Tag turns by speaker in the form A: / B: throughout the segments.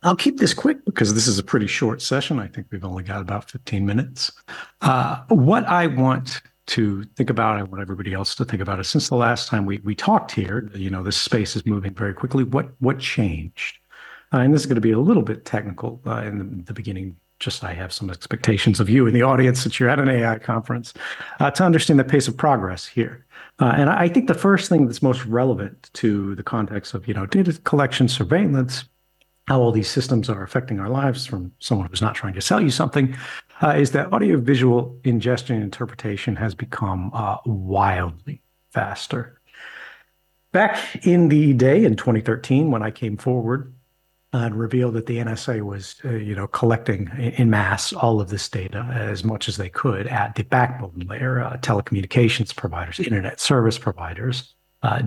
A: I'll keep this quick because this is a pretty short session. I think we've only got about 15 minutes. What I want to think about, I want everybody else to think about is since the last time we talked here, this space is moving very quickly. What changed? And this is going to be a little bit technical in the beginning. Just I have some expectations of you in the audience since you're at an AI conference to understand the pace of progress here. And I think the first thing that's most relevant to the context of data collection, surveillance, how all these systems are affecting our lives from someone who's not trying to sell you something, is that audiovisual ingestion and interpretation has become wildly faster. Back in the day in 2013, when I came forward and revealed that the NSA was, collecting in mass all of this data as much as they could at the backbone layer, telecommunications providers, internet service providers,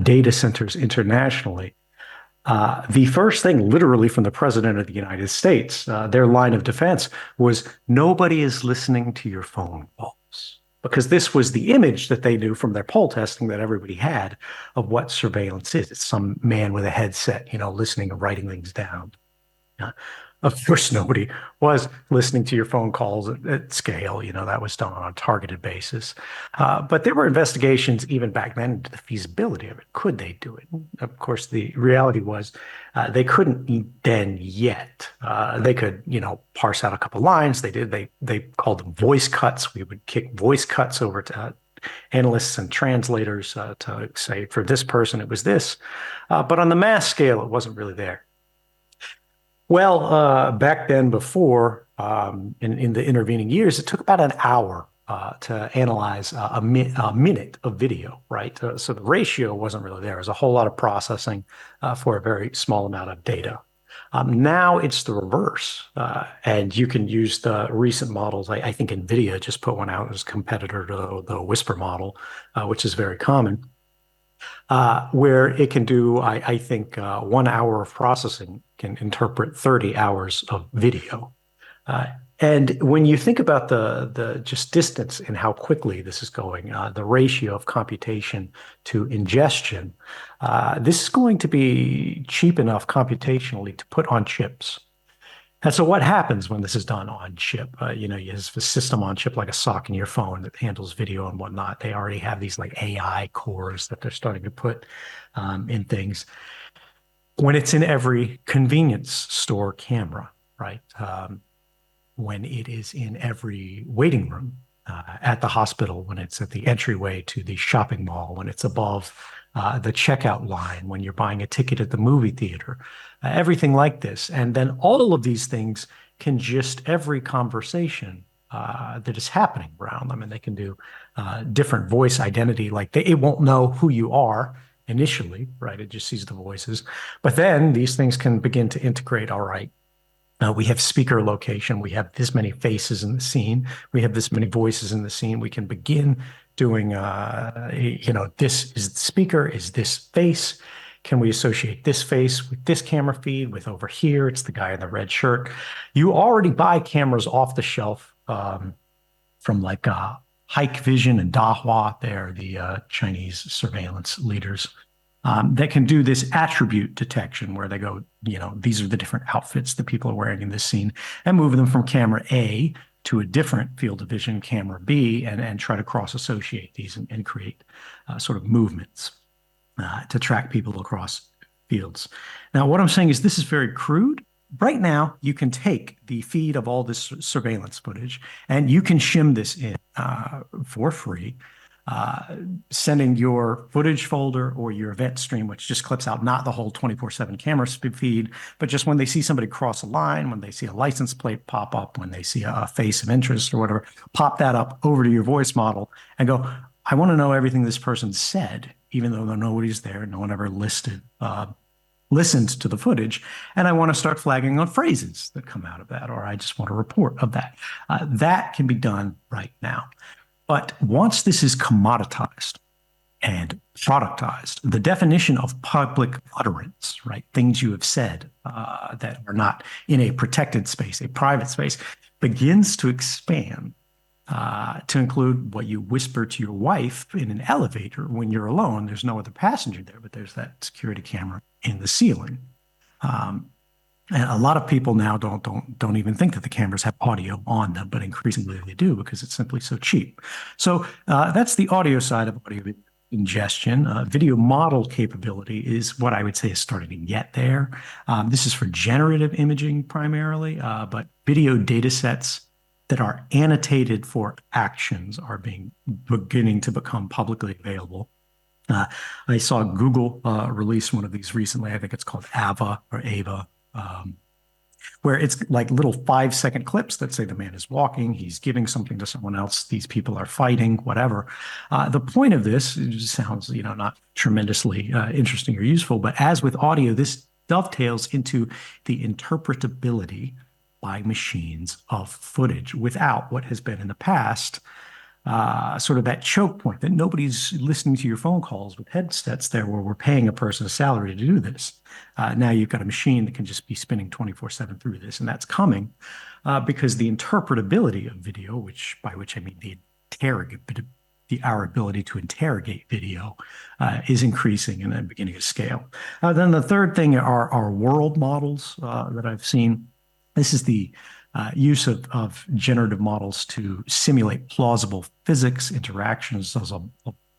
A: data centers internationally. The first thing, literally, from the president of the United States, their line of defense was nobody is listening to your phone calls. Because this was the image that they knew from their poll testing that everybody had of what surveillance is. It's some man with a headset, listening and writing things down. Uh, of course, nobody was listening to your phone calls at scale. That was done on a targeted basis. But there were investigations even back then into the feasibility of it. Could they do it? Of course, the reality was they couldn't then yet. They could, parse out a couple lines. They did. They called them voice cuts. We would kick voice cuts over to analysts and translators to say, for this person, it was this. But on the mass scale, it wasn't really there. Well, back then, before in the intervening years, it took about an hour to analyze a minute of video, right? So the ratio wasn't really there. There's a whole lot of processing for a very small amount of data. Now it's the reverse, and you can use the recent models. I think NVIDIA just put one out as a competitor to the Whisper model, which is very common, where it can do, I think, 1 hour of processing can interpret 30 hours of video. And when you think about the just distance and how quickly this is going, the ratio of computation to ingestion, this is going to be cheap enough computationally to put on chips. And so what happens when this is done on chip? You have a system on chip like a sock in your phone that handles video and whatnot. They already have these like AI cores that they're starting to put in things. When it's in every convenience store camera, right? When it is in every waiting room at the hospital, when it's at the entryway to the shopping mall, when it's above the checkout line, when you're buying a ticket at the movie theater, everything like this. And then all of these things can just every conversation that is happening around them, and they can do different voice identity. Like it won't know who you are initially, right? It just sees the voices. But then these things can begin to integrate. All right, we have speaker location. We have this many faces in the scene. We have this many voices in the scene. We can begin doing, this is the speaker, is this face. Can we associate this face with this camera feed with over here? It's the guy in the red shirt. You already buy cameras off the shelf from like Hikvision and Dahua. They're the Chinese surveillance leaders that can do this attribute detection where they go, these are the different outfits that people are wearing in this scene and move them from camera A to a different field of vision, camera B, and try to cross-associate these and create sort of movements to track people across fields. Now, what I'm saying is this is very crude. Right now, you can take the feed of all this surveillance footage and you can shim this in for free, sending your footage folder or your event stream, which just clips out not the whole 24/7 camera feed, but just when they see somebody cross a line, when they see a license plate pop up, when they see a face of interest or whatever, pop that up over to your voice model and go, I want to know everything this person said, even though nobody's there, no one ever listened to the footage, and I want to start flagging on phrases that come out of that, or I just want a report of that. That can be done right now. But once this is commoditized and productized, the definition of public utterance, right, things you have said that are not in a protected space, a private space, begins to expand to include what you whisper to your wife in an elevator when you're alone. There's no other passenger there, but there's that security camera in the ceiling. And a lot of people now don't even think that the cameras have audio on them, but increasingly they do because it's simply so cheap. So that's the audio side of audio ingestion. Video model capability is what I would say is starting to get there. This is for generative imaging primarily, but video data sets that are annotated for actions are beginning to become publicly available. Uh, I saw Google release one of these recently. I think it's called AVA or AVA, where it's like little 5-second clips that say the man is walking, he's giving something to someone else, these people are fighting, whatever. The point of this, it just sounds, not tremendously interesting or useful, but as with audio, this dovetails into the interpretability by machines of footage without what has been in the past sort of that choke point that nobody's listening to your phone calls with headsets there where we're paying a person a salary to do this. Now you've got a machine that can just be spinning 24/7 through this, and that's coming because the interpretability of video, by which I mean our ability to interrogate video is increasing and then beginning to scale. Then the third thing are world models that I've seen. This is the use of generative models to simulate plausible physics interactions. Does a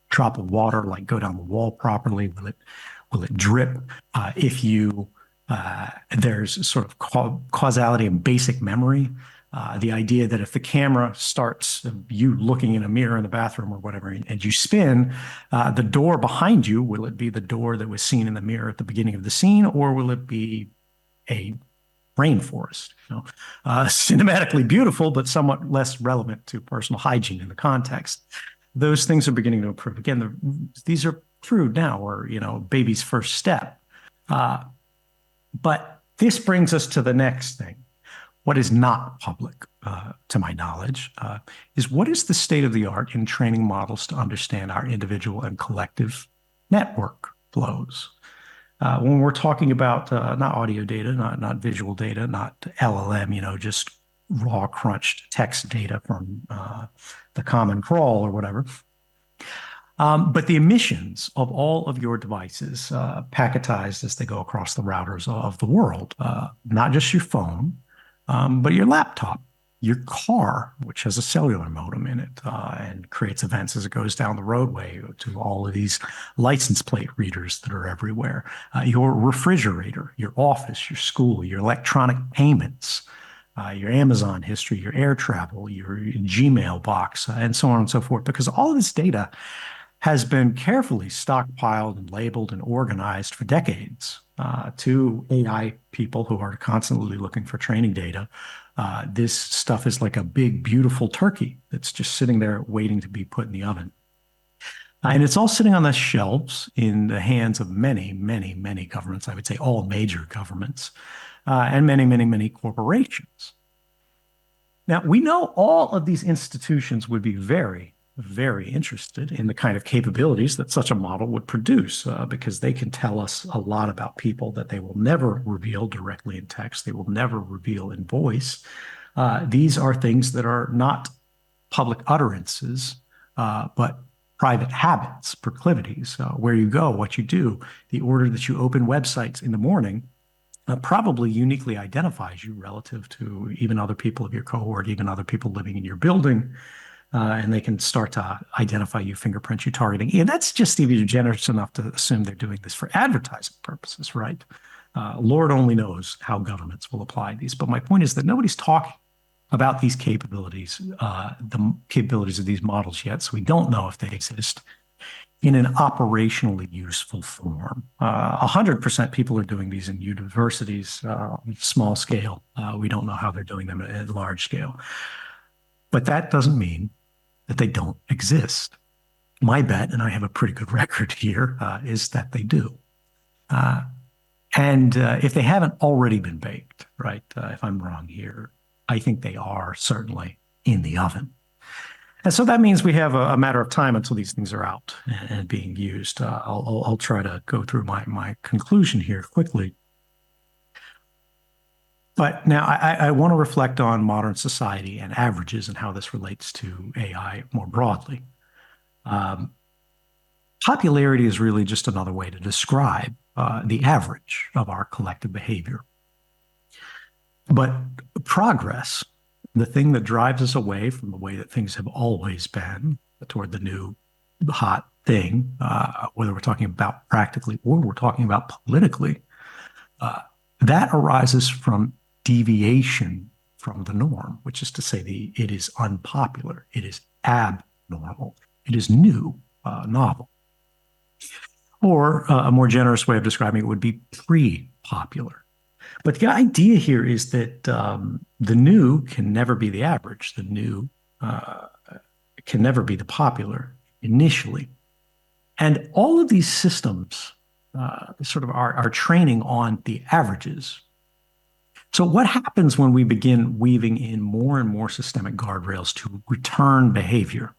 A: drop of water like go down the wall properly? Will it drip? If you there's sort of causality and basic memory. The idea that if the camera starts you looking in a mirror in the bathroom or whatever, and you spin, the door behind you, will it be the door that was seen in the mirror at the beginning of the scene, or will it be a rainforest? Cinematically beautiful, but somewhat less relevant to personal hygiene in the context. Those things are beginning to improve. Again, these are true now, or baby's first step. But this brings us to the next thing. What is not public, to my knowledge, is what is the state of the art in training models to understand our individual and collective network flows? When we're talking about not audio data, not visual data, not LLM, just raw crunched text data from the Common Crawl or whatever. But the emissions of all of your devices, packetized as they go across the routers of the world, not just your phone, but your laptop, your car, which has a cellular modem in it and creates events as it goes down the roadway, to all of these license plate readers that are everywhere, your refrigerator, your office, your school, your electronic payments, your Amazon history, your air travel, your Gmail box, and so on and so forth, because all of this data has been carefully stockpiled and labeled and organized for decades to AI people who are constantly looking for training data. This stuff is like a big, beautiful turkey that's just sitting there waiting to be put in the oven. And it's all sitting on the shelves in the hands of many, many, many governments. I would say all major governments and many, many, many corporations. Now, we know all of these institutions would be very, very interested in the kind of capabilities that such a model would produce because they can tell us a lot about people that they will never reveal directly in text. They will never reveal in voice. These are things that are not public utterances, but private habits, proclivities, where you go, what you do, the order that you open websites in the morning probably uniquely identifies you relative to even other people of your cohort, even other people living in your building. And they can start to identify you, fingerprint you, targeting. And that's just if you're generous enough to assume they're doing this for advertising purposes, right? Lord only knows how governments will apply these. But my point is that nobody's talking about these capabilities, the capabilities of these models yet. So we don't know if they exist in an operationally useful form. 100% people are doing these in universities, small scale. We don't know how they're doing them at large scale. But that doesn't mean that they don't exist. My bet, and I have a pretty good record here, is that they do. And if they haven't already been baked, right, if I'm wrong here, I think they are certainly in the oven. And so that means we have a matter of time until these things are out and being used. I'll try to go through my conclusion here quickly. But now I want to reflect on modern society and averages and how this relates to AI more broadly. Popularity is really just another way to describe the average of our collective behavior. But progress, the thing that drives us away from the way that things have always been toward the new hot thing, whether we're talking about practically or we're talking about politically, uh, that arises from deviation from the norm, which is to say, it is unpopular, it is abnormal, it is new, novel. Or a more generous way of describing it would be pre-popular. But the idea here is that the new can never be the average. The new uh, can never be the popular initially. And all of these systems sort of are training on the averages. So what happens when we begin weaving in more and more systemic guardrails to return behavior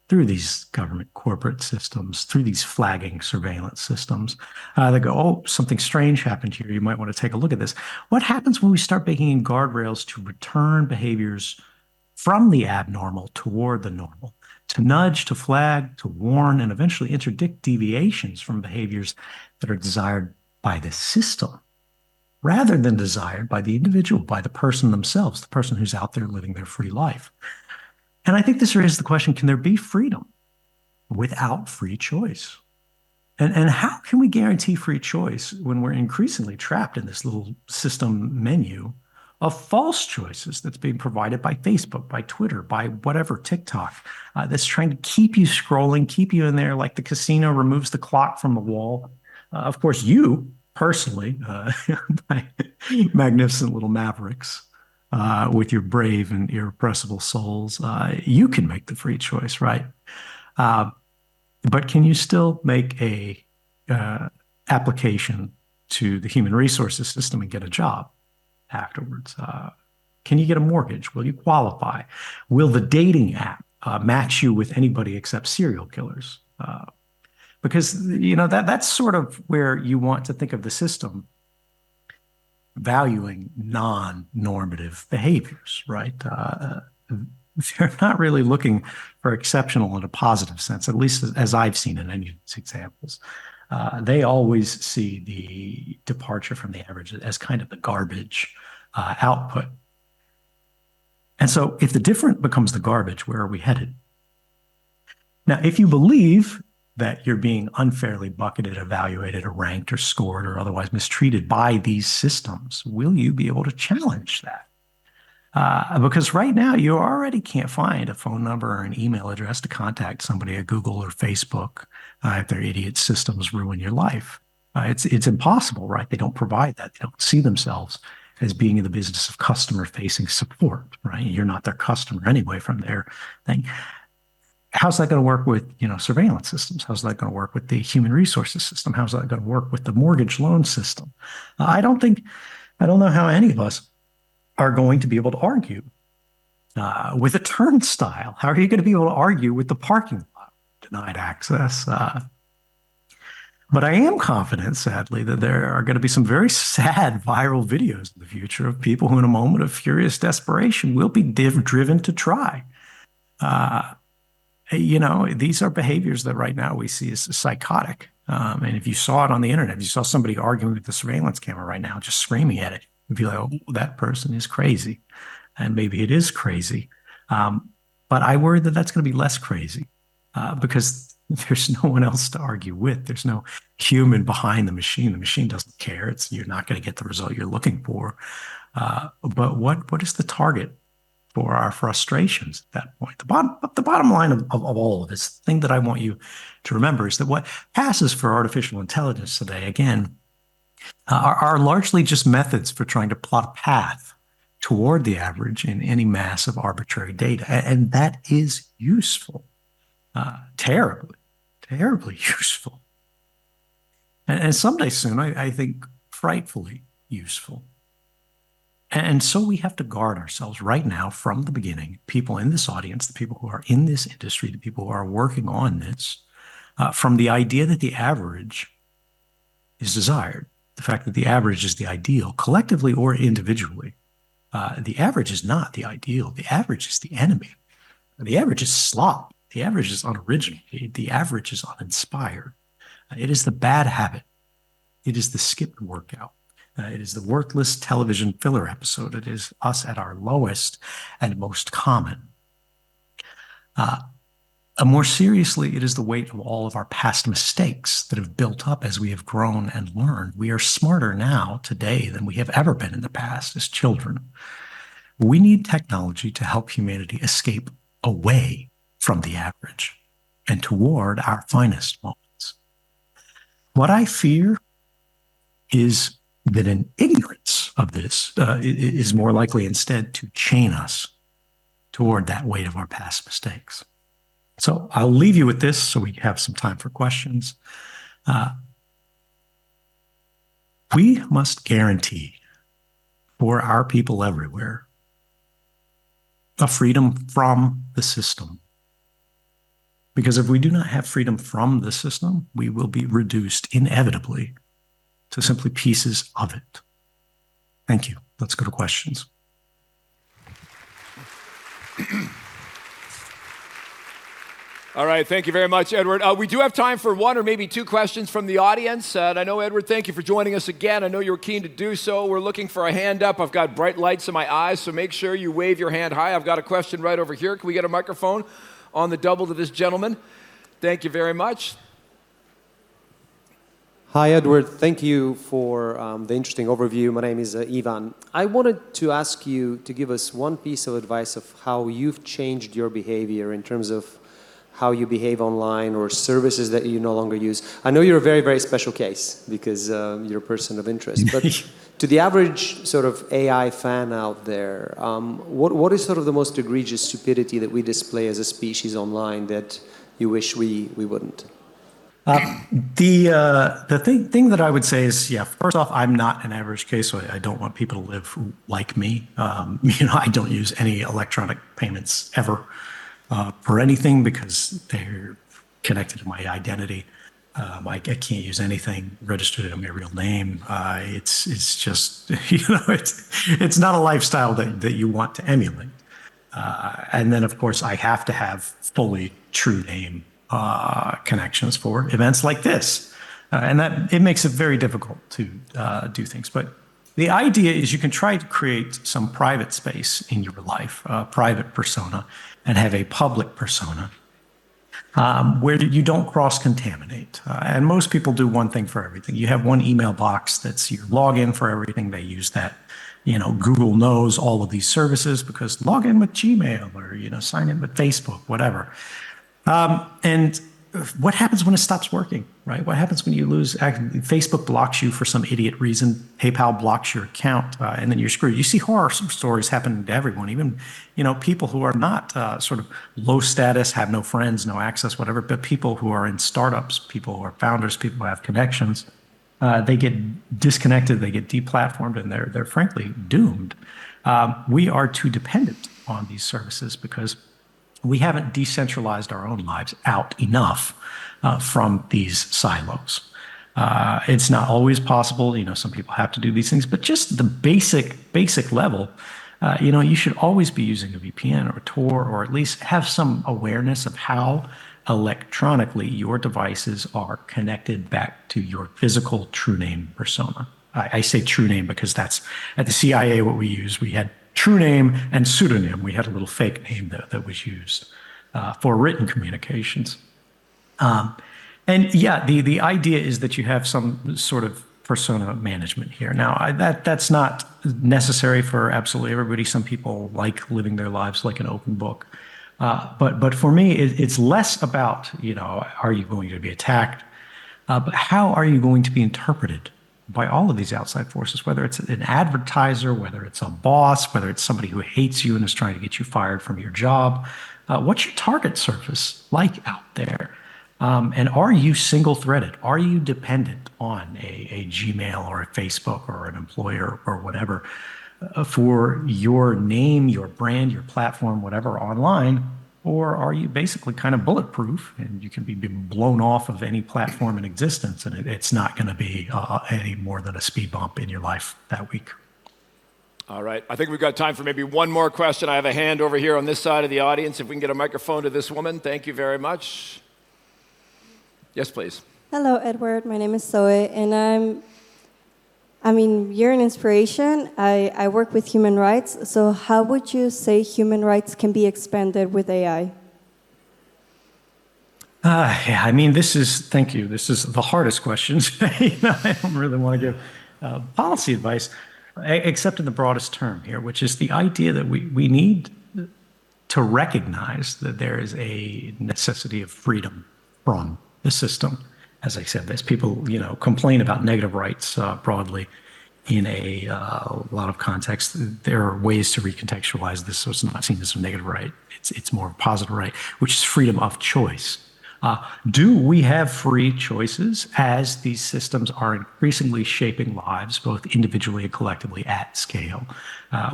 A: through these government corporate systems, through these flagging surveillance systems that go, oh, something strange happened here. You might want to take a look at this. What happens when we start baking in guardrails to return behaviors from the abnormal toward the normal, to nudge, to flag, to warn, and eventually interdict deviations from behaviors that are desired by the system rather than desired by the individual, by the person themselves, the person who's out there living their free life? And I think this raises the question, can there be freedom without free choice? And how can we guarantee free choice when we're increasingly trapped in this little system menu of false choices that's being provided by Facebook, by Twitter, by whatever, TikTok, that's trying to keep you scrolling, keep you in there like the casino removes the clock from the wall. Of course, you personally, my magnificent little mavericks, with your brave and irrepressible souls, you can make the free choice, right? Uh, but can you still make a application to the human resources system and get a job afterwards? Can you get a mortgage? Will you qualify? Will the dating app match you with anybody except serial killers? Because that's sort of where you want to think of the system valuing non-normative behaviors, right? They're not really looking for exceptional in a positive sense, at least as I've seen in any of these examples. They always see the departure from the average as kind of the garbage output. And so if the different becomes the garbage, where are we headed? Now, if you believe that you're being unfairly bucketed, evaluated, or ranked, or scored, or otherwise mistreated by these systems, will you be able to challenge that? Because right now, you already can't find a phone number or an email address to contact somebody at Google or Facebook if their idiot systems ruin your life. It's impossible, right? They don't provide that. They don't see themselves as being in the business of customer-facing support, right? You're not their customer anyway from their thing. How's that going to work with, surveillance systems? How's that going to work with the human resources system? How's that going to work with the mortgage loan system? I don't know how any of us are going to be able to argue with a turnstile. How are you going to be able to argue with the parking lot denied access? But I am confident, sadly, that there are going to be some very sad viral videos in the future of people who, in a moment of furious desperation, will be driven to try. These are behaviors that right now we see as psychotic. And if you saw it on the internet, if you saw somebody arguing with the surveillance camera right now, just screaming at it, you'd be like, oh, that person is crazy. And maybe it is crazy. But I worry that that's going to be less crazy because there's no one else to argue with. There's no human behind the machine. The machine doesn't care. You're not going to get the result you're looking for. But what is the target for our frustrations at that point? The bottom line of all of this, the thing that I want you to remember is that what passes for artificial intelligence today, again, are largely just methods for trying to plot a path toward the average in any mass of arbitrary data. And that is useful, terribly, terribly useful. And someday soon, I think frightfully useful. And so we have to guard ourselves right now from the beginning, people in this audience, the people who are in this industry, the people who are working on this, from the idea that the average is desired, the fact that the average is the ideal, collectively or individually. The average is not the ideal. The average is the enemy. The average is slop. The average is unoriginal. The average is uninspired. It is the bad habit. It is the skipped workout. It is the worthless television filler episode. It is us at our lowest and most common. More seriously, it is the weight of all of our past mistakes that have built up as we have grown and learned. We are smarter now today than we have ever been in the past as children. We need technology to help humanity escape away from the average and toward our finest moments. What I fear is that an ignorance of this is more likely instead to chain us toward that weight of our past mistakes. So I'll leave you with this so we have some time for questions. We must guarantee for our people everywhere a freedom from the system. Because if we do not have freedom from the system, we will be reduced inevitably to simply pieces of it. Thank you. Let's go to questions.
B: All right, thank you very much, Edward. We do have time for one or maybe two questions from the audience. And I know, Edward, thank you for joining us again. I know you were keen to do so. We're looking for a hand up. I've got bright lights in my eyes, so make sure you wave your hand high. I've got a question right over here. Can we get a microphone on the double to this gentleman? Thank you very much.
C: Hi, Edward. Thank you for the interesting overview. My name is Ivan. I wanted to ask you to give us one piece of advice of how you've changed your behavior in terms of how you behave online or services that you no longer use. I know you're a very, very special case because you're a person of interest, but to the average sort of AI fan out there, what is sort of the most egregious stupidity that we display as a species online that you wish we wouldn't?
A: The thing that I would say is, yeah, first off, I'm not an average case, so I don't want people to live like me. I don't use any electronic payments ever for anything because they're connected to my identity. I can't use anything registered in my real name. It's just, it's not a lifestyle that you want to emulate. And then, of course, I have to have fully true name connections for events like this. And that it makes it very difficult to do things. But the idea is you can try to create some private space in your life, a private persona, and have a public persona where you don't cross-contaminate. And most people do one thing for everything. You have one email box that's your login for everything. They use that. Google knows all of these services because log in with Gmail or, sign in with Facebook, whatever. And what happens when it stops working, right? What happens when you lose? Facebook blocks you for some idiot reason. PayPal blocks your account, and then you're screwed. You see horror stories happening to everyone, even people who are not sort of low status, have no friends, no access, whatever. But people who are in startups, people who are founders, people who have connections, they get disconnected, they get deplatformed, and they're frankly doomed. We are too dependent on these services because we haven't decentralized our own lives out enough from these silos. It's not always possible. Some people have to do these things, but just the basic level, you should always be using a VPN or a Tor, or at least have some awareness of how electronically your devices are connected back to your physical true name persona. I say true name because that's at the CIA what we use. We had true name and pseudonym. We had a little fake name that was used for written communications. And yeah, the idea is that you have some sort of persona management here. Now, that's not necessary for absolutely everybody. Some people like living their lives like an open book. But for me, it's less about, are you going to be attacked? But how are you going to be interpreted by all of these outside forces, whether it's an advertiser, whether it's a boss, whether it's somebody who hates you and is trying to get you fired from your job? What's your target surface like out there? And are you single-threaded? Are you dependent on a Gmail or a Facebook or an employer or whatever for your name, your brand, your platform, whatever online? Or are you basically kind of bulletproof and you can be blown off of any platform in existence and it's not going to be any more than a speed bump in your life that week?
B: All right. I think we've got time for maybe one more question. I have a hand over here on this side of the audience. If we can get a microphone to this woman. Thank you very much. Yes, please.
D: Hello, Edward. My name is Zoe, and I mean, you're an inspiration. I work with human rights. So how would you say human rights can be expanded with AI?
A: Yeah, I mean, thank you. This is the hardest questions. I don't really want to give policy advice, except in the broadest term here, which is the idea that we need to recognize that there is a necessity of freedom from the system. As I said, as people, complain about negative rights broadly in a lot of contexts, there are ways to recontextualize this so it's not seen as a negative right. It's more of a positive right, which is freedom of choice. Do we have free choices as these systems are increasingly shaping lives, both individually and collectively at scale?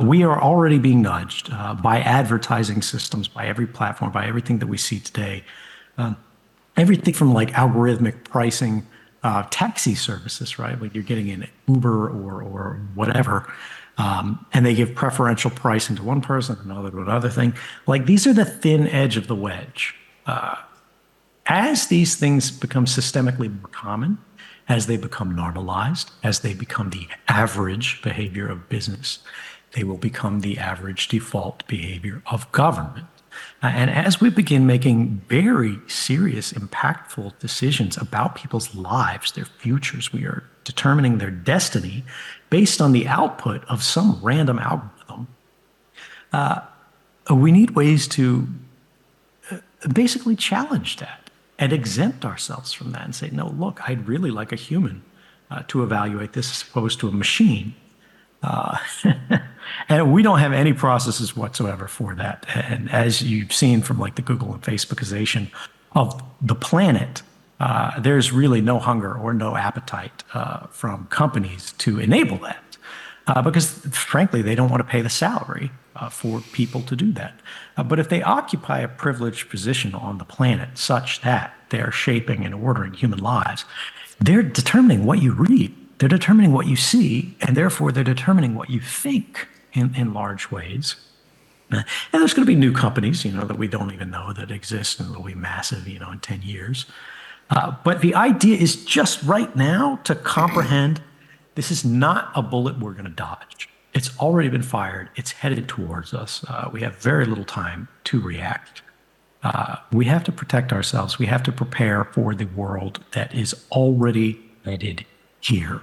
A: We are already being nudged by advertising systems, by every platform, by everything that we see today. Everything from like algorithmic pricing, taxi services, right? Like you're getting an Uber or whatever, and they give preferential pricing to one person, another to another thing. Like these are the thin edge of the wedge. As these things become systemically more common, as they become normalized, as they become the average behavior of business, they will become the average default behavior of government. And as we begin making very serious, impactful decisions about people's lives, their futures, we are determining their destiny based on the output of some random algorithm. We need ways to basically challenge that and exempt ourselves from that and say, no, look, I'd really like a human to evaluate this as opposed to a machine. And we don't have any processes whatsoever for that. And as you've seen from like the Google and Facebookization of the planet, there's really no hunger or no appetite from companies to enable that. Because frankly, they don't want to pay the salary for people to do that. But if they occupy a privileged position on the planet such that they're shaping and ordering human lives, they're determining what you read, they're determining what you see, and therefore they're determining what you think in large ways. And there's going to be new companies, that we don't even know that exist, and it'll be massive, in 10 years. But the idea is just right now to comprehend this is not a bullet we're going to dodge. It's already been fired. It's headed towards us. We have very little time to react. We have to protect ourselves. We have to prepare for the world that is already headed here.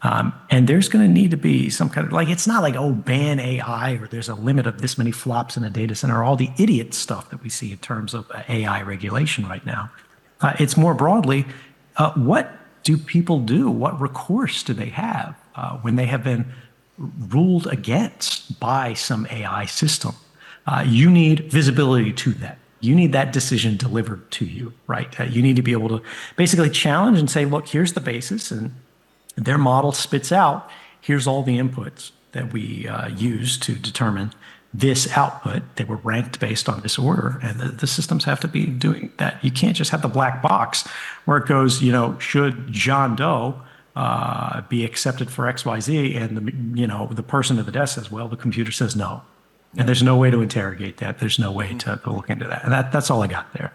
A: And there's going to need to be some kind of, it's not like, ban AI, or there's a limit of this many flops in a data center, or all the idiot stuff that we see in terms of AI regulation right now. It's more broadly, what do people do? What recourse do they have when they have been ruled against by some AI system? You need visibility to that. You need that decision delivered to you, right? You need to be able to basically challenge and say, look, here's the basis, and their model spits out, here's all the inputs that we use to determine this output. They were ranked based on this order, and the systems have to be doing that. You can't just have the black box where it goes, should John Doe be accepted for XYZ, and the person at the desk says, well, the computer says no. And there's no way to interrogate that. There's no way to look into that. And that's all I got there.